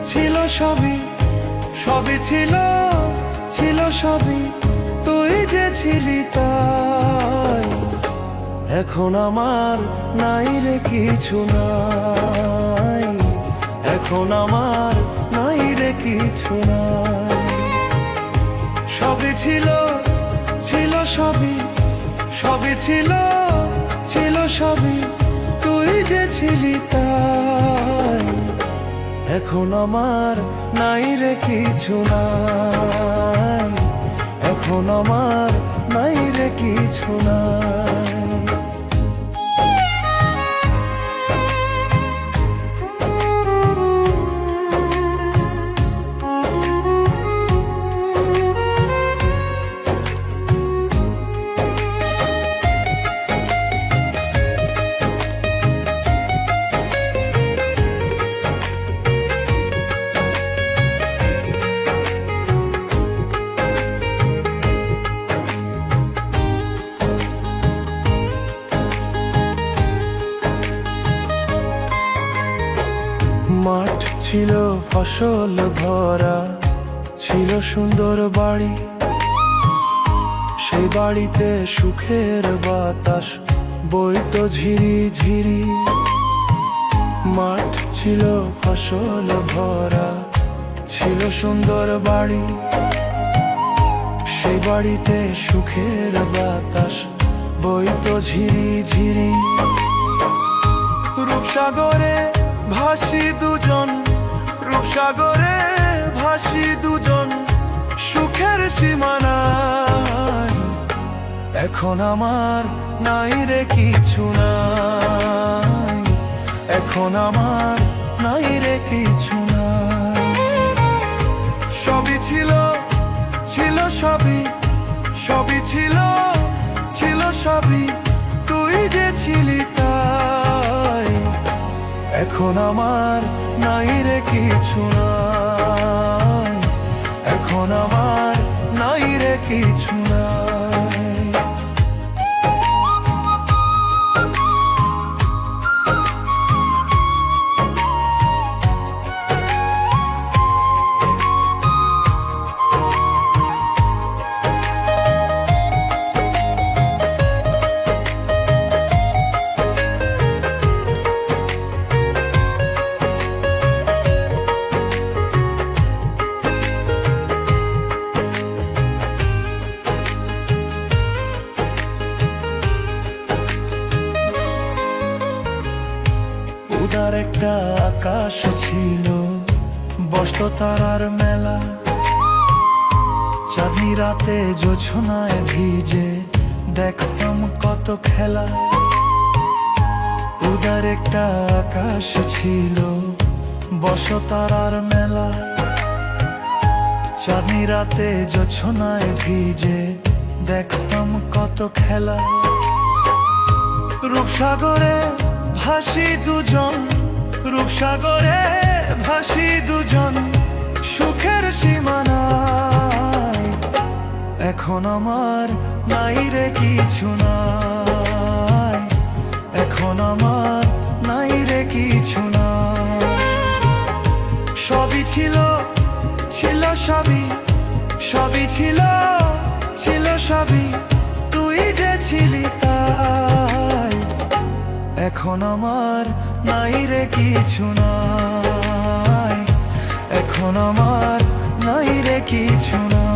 ছিল সবই, সবই ছিল, ছিল সবই, তুই যে ছিলি তাই। এখন আমার নাই রে কিছু নাই, এখন আমার নাই রে কিছু নাই। সবই ছিল, ছিল সবই, সবই ছিল, ছিল সবই, তুই যে ছিলি তাই। এখন আমার নাই রে কিছু নাই, এখন আমার নাই রে কিছু নাই। মাঠ ছিল ফসল ভরা, ছিল সুন্দর বাড়ি, সেই বাড়িতে সুখের বাতাস বইতো ঝিরি ঝিরি। মাঠ ছিল ফসল ভরা, ছিল সুন্দর বাড়ি, সেই বাড়িতে সুখের বাতাস বইতো ঝিরি ঝিরি। রূপসাগরে ভাসি দুজন, রূপসাগরে ভাসি দুজন, সুখের সীমানায়। এখন আমার নাই রে কিছু নাই, এখন আমার নাই রে কিছু নাই। সবই ছিল, ছিল সবই, সবই ছিল, ছিল সবই, তুই যে ছিলি তাই। এখন আমার নাই রে কিছু নাই, এখন আমার নাই রে কিছু নাই। উদার একটা আকাশ ছিল, বসত তারার মেলা, চাঁদনি রাতে জোছনায় ভিজে দেখতাম কত খেলা। উদার একটা আকাশ ছিল, বসত তারার মেলা, চাঁদনি রাতে জোছনায় ভিজে দেখতাম কত খেলা। রূপসাগরে ভাসি দুজন, রূপসাগরে ভাসি দুজন, সুখের সীমানায়। এখন আমার নাই রে কিছু নাই, এখন আমার নাই রে কিছু নাই। সবই ছিল, ছিল সবই, সবই ছিল, ছিল সবই, তুই যে ছিলি তাই। এখন আমার নাই রে কিছু নাই, এখন আমার নাই রে কিছু নাই।